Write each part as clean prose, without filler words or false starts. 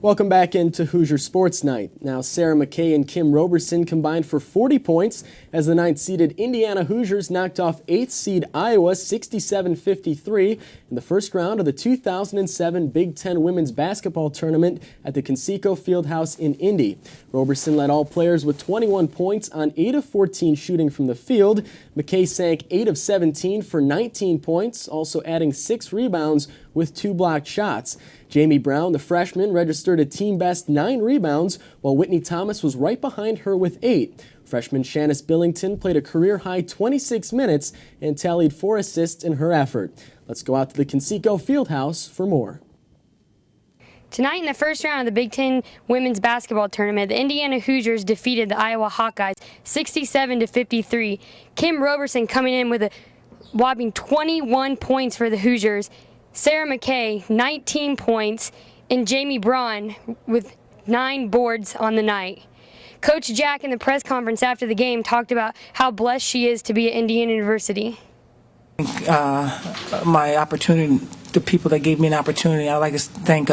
Welcome back into Hoosier Sports Night. Now, Sarah McKay and Kim Roberson combined for 40 points as the 9th-seeded Indiana Hoosiers knocked off 8th-seed Iowa 67-53 in the first round of the 2007 Big Ten Women's Basketball Tournament at the Conseco Fieldhouse in Indy. Roberson led all players with 21 points on 8 of 14 shooting from the field. McKay sank 8 of 17 for 19 points, also adding 6 rebounds with 2 blocked shots. Jamie Brown, the freshman, registered a team-best 9 rebounds, while Whitney Thomas was right behind her with 8. Freshman Shanice Billington played a career-high 26 minutes and tallied 4 assists in her effort. Let's go out to the Conseco Fieldhouse for more. Tonight in the first round of the Big Ten Women's Basketball Tournament, the Indiana Hoosiers defeated the Iowa Hawkeyes 67-53. Kim Roberson coming in with a whopping 21 points for the Hoosiers. Sarah McKay, 19 points, and Jamie Braun with 9 boards on the night. Coach Jack in the press conference after the game talked about how blessed she is to be at Indiana University. My opportunity, the people that gave me an opportunity, I'd like to thank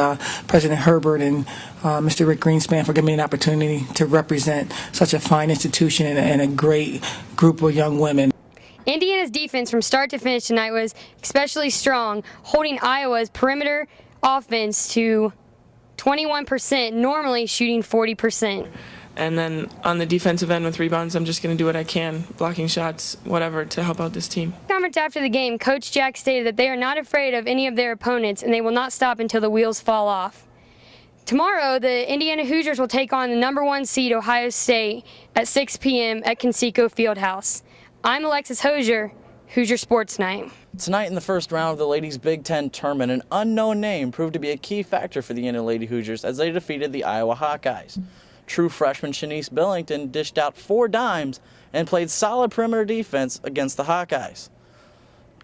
President Herbert and Mr. Rick Greenspan for giving me an opportunity to represent such a fine institution and a great group of young women. Indiana's defense from start to finish tonight was especially strong, holding Iowa's perimeter offense to 21%, normally shooting 40%. And then on the defensive end with rebounds, I'm just going to do what I can, blocking shots, whatever, to help out this team. Conference after the game, Coach Jack stated that they are not afraid of any of their opponents and they will not stop until the wheels fall off. Tomorrow, the Indiana Hoosiers will take on the #1 seed Ohio State at 6 p.m. at Conseco Fieldhouse. I'm Alexis Hosier, Hoosier Sports Night. Tonight in the first round of the Ladies Big Ten Tournament, an unknown name proved to be a key factor for the Indiana Lady Hoosiers as they defeated the Iowa Hawkeyes. True freshman Shanice Billington dished out 4 dimes and played solid perimeter defense against the Hawkeyes.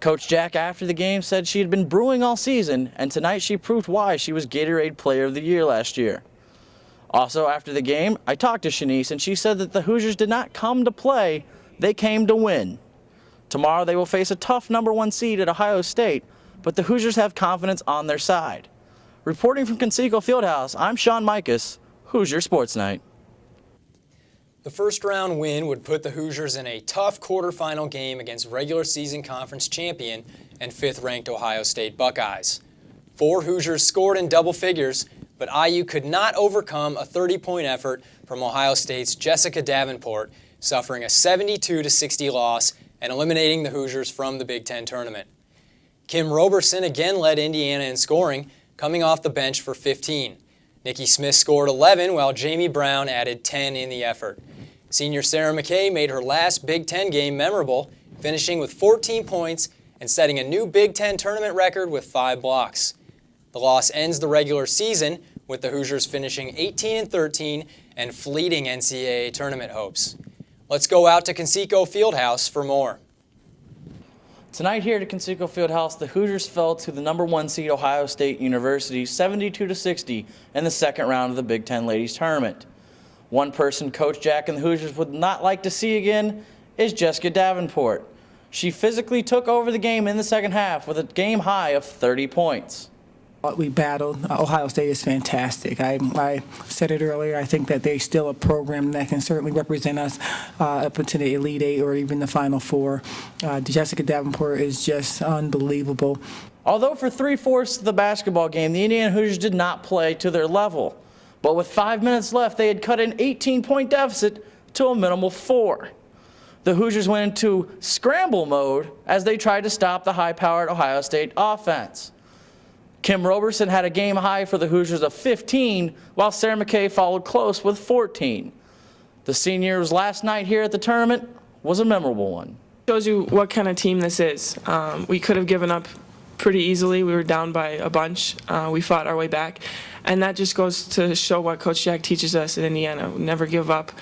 Coach Jack after the game said she had been brewing all season, and tonight she proved why she was Gatorade Player of the Year last year. Also after the game, I talked to Shanice and she said that the Hoosiers did not come to play, they came to win. Tomorrow they will face a tough #1 seed at Ohio State, but the Hoosiers have confidence on their side. Reporting from Conseco Fieldhouse, I'm Shawn Mikus, Hoosier Sports Night. The first round win would put the Hoosiers in a tough quarterfinal game against regular season conference champion and 5th-ranked Ohio State Buckeyes. 4 Hoosiers scored in double figures, but IU could not overcome a 30-point effort from Ohio State's Jessica Davenport, suffering a 72-60 loss and eliminating the Hoosiers from the Big Ten tournament. Kim Roberson again led Indiana in scoring, coming off the bench for 15. Nikki Smith scored 11, while Jamie Brown added 10 in the effort. Senior Sarah McKay made her last Big Ten game memorable, finishing with 14 points and setting a new Big Ten tournament record with 5 blocks. The loss ends the regular season, with the Hoosiers finishing 18-13 and fleeting NCAA tournament hopes. Let's go out to Conseco Fieldhouse for more. Tonight here at Conseco Fieldhouse, the Hoosiers fell to the #1 seed Ohio State University 72-60 in the second round of the Big Ten Ladies Tournament. One person Coach Jack and the Hoosiers would not like to see again is Jessica Davenport. She physically took over the game in the second half with a game high of 30 points. We battled. Ohio State is fantastic. I said it earlier. I think that they're still a program that can certainly represent us up into the Elite Eight or even the Final Four. Jessica Davenport is just unbelievable. Although for 3/4 of the basketball game, the Indiana Hoosiers did not play to their level. But with 5 minutes left, they had cut an 18-point deficit to a minimal 4. The Hoosiers went into scramble mode as they tried to stop the high-powered Ohio State offense. Kim Roberson had a game high for the Hoosiers of 15, while Sarah McKay followed close with 14. The seniors' last night here at the tournament was a memorable one. Shows you what kind of team this is. We could have given up pretty easily. We were down by a bunch. We fought our way back. And that just goes to show what Coach Jack teaches us in Indiana. Never give up.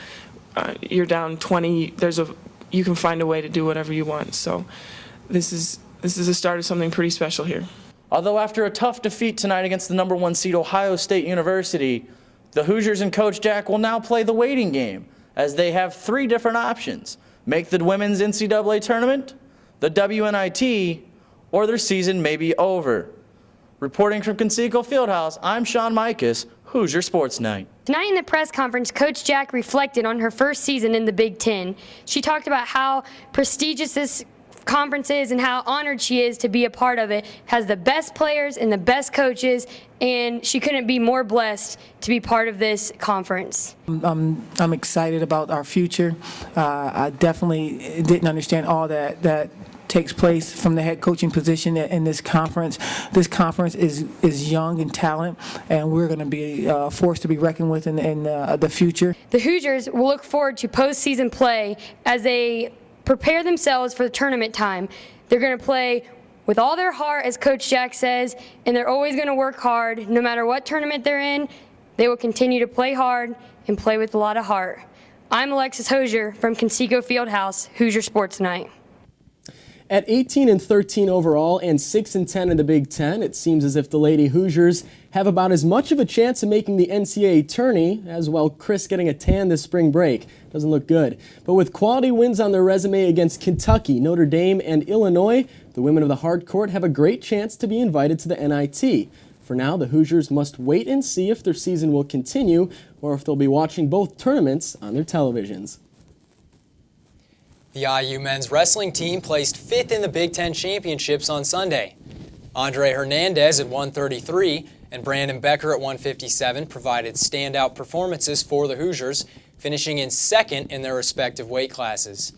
You're down 20. You can find a way to do whatever you want. So this is the start of something pretty special here. Although after a tough defeat tonight against the #1 seed Ohio State University, the Hoosiers and Coach Jack will now play the waiting game as they have 3 different options: make the women's NCAA tournament, the WNIT, or their season may be over. Reporting from Conseco Fieldhouse, I'm Shawn Mikus, Hoosier Sports Night. Tonight in the press conference, Coach Jack reflected on her first season in the Big Ten. She talked about how prestigious this conference is and how honored she is to be a part of it. Has the best players and the best coaches, and she couldn't be more blessed to be part of this conference. I'm excited about our future. I definitely didn't understand all that takes place from the head coaching position in this conference. This conference is young in talent, and we're going to be a force to be reckoned with in the future. The Hoosiers will look forward to postseason play as they prepare themselves for the tournament time. They're going to play with all their heart, as Coach Jack says, and they're always going to work hard. No matter what tournament they're in, they will continue to play hard and play with a lot of heart. I'm Alexis Hosier from Conseco Fieldhouse, Hoosier Sports Night. At 18-13 overall and 6-10 in the Big Ten, it seems as if the Lady Hoosiers have about as much of a chance of making the NCAA tourney as, well, Chris getting a tan this spring break. Doesn't look good. But with quality wins on their resume against Kentucky, Notre Dame, and Illinois, the women of the hardcourt have a great chance to be invited to the NIT. For now, the Hoosiers must wait and see if their season will continue or if they'll be watching both tournaments on their televisions. The IU men's wrestling team placed 5th in the Big Ten championships on Sunday. Andre Hernandez at 133 and Brandon Becker at 157 provided standout performances for the Hoosiers, finishing in 2nd in their respective weight classes.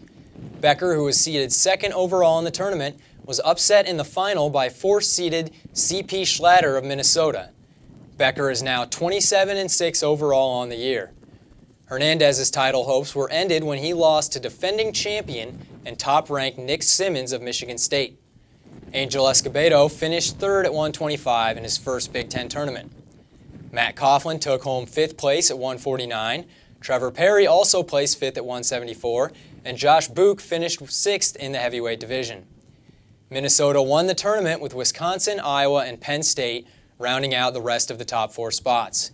Becker, who was seeded 2nd overall in the tournament, was upset in the final by 4th-seeded C.P. Schlatter of Minnesota. Becker is now 27-6 overall on the year. Hernandez's title hopes were ended when he lost to defending champion and top-ranked Nick Simmons of Michigan State. Angel Escobedo finished 3rd at 125 in his first Big Ten tournament. Matt Coughlin took home 5th place at 149. Trevor Perry also placed 5th at 174, and Josh Book finished 6th in the heavyweight division. Minnesota won the tournament with Wisconsin, Iowa, and Penn State rounding out the rest of the top 4 spots.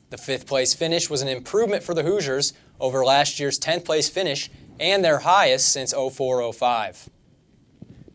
The 5th place finish was an improvement for the Hoosiers over last year's 10th place finish and their highest since 04-05.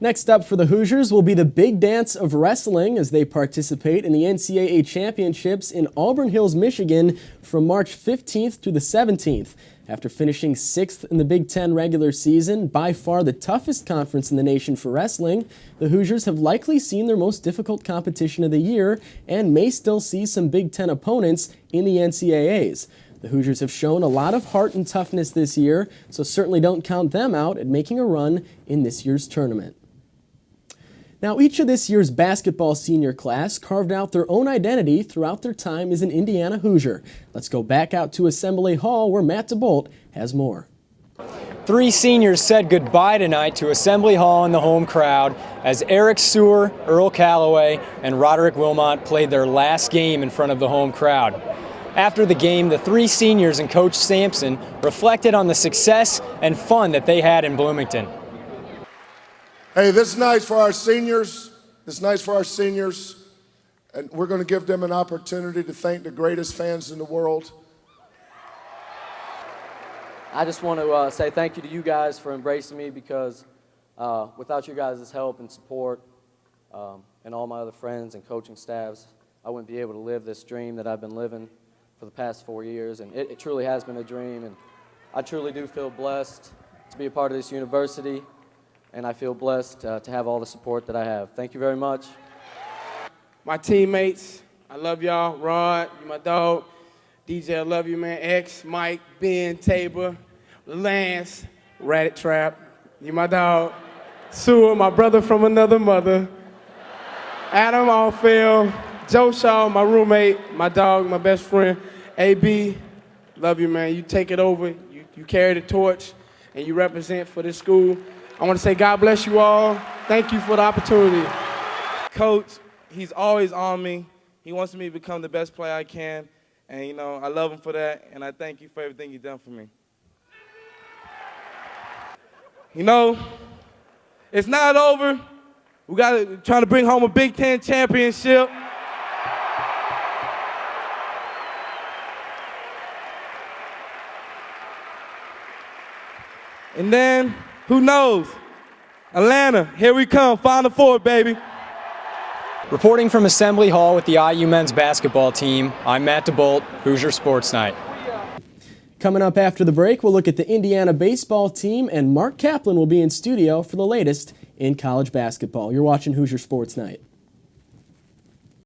Next up for the Hoosiers will be the big dance of wrestling as they participate in the NCAA Championships in Auburn Hills, Michigan from March 15th to the 17th. After finishing 6th in the Big Ten regular season, by far the toughest conference in the nation for wrestling, the Hoosiers have likely seen their most difficult competition of the year and may still see some Big Ten opponents in the NCAAs. The Hoosiers have shown a lot of heart and toughness this year, so certainly don't count them out at making a run in this year's tournament. Now, each of this year's basketball senior class carved out their own identity throughout their time as an Indiana Hoosier. Let's go back out to Assembly Hall where Matt DeBolt has more. 3 seniors said goodbye tonight to Assembly Hall and the home crowd as Eric Sewer, Earl Calloway, and Roderick Wilmot played their last game in front of the home crowd. After the game, the 3 seniors and Coach Sampson reflected on the success and fun that they had in Bloomington. Hey, this night's for our seniors. This night's for our seniors. And we're going to give them an opportunity to thank the greatest fans in the world. I just want to say thank you to you guys for embracing me because without you guys' help and support and all my other friends and coaching staffs, I wouldn't be able to live this dream that I've been living for the past 4 years. And it truly has been a dream. And I truly do feel blessed to be a part of this university. And I feel blessed to have all the support that I have. Thank you very much. My teammates, I love y'all. Rod, you my dog. DJ, I love you, man. X, Mike, Ben, Tabor, Lance, Rat Trap, you my dog. Sewer, my brother from another mother. Adam Allfield, Joe Shaw, my roommate, my dog, my best friend. AB, love you, man. You take it over. You carry the torch, and you represent for this school. I want to say God bless you all. Thank you for the opportunity. Coach, he's always on me. He wants me to become the best player I can. And, you know, I love him for that, and I thank you for everything you've done for me. You know, it's not over. We got to try to bring home a Big Ten championship. And then, who knows? Atlanta, here we come, Final Four, baby. Reporting from Assembly Hall with the IU men's basketball team, I'm Matt DeBolt, Hoosier Sports Night. Coming up after the break, we'll look at the Indiana baseball team, and Mark Kaplan will be in studio for the latest in college basketball. You're watching Hoosier Sports Night.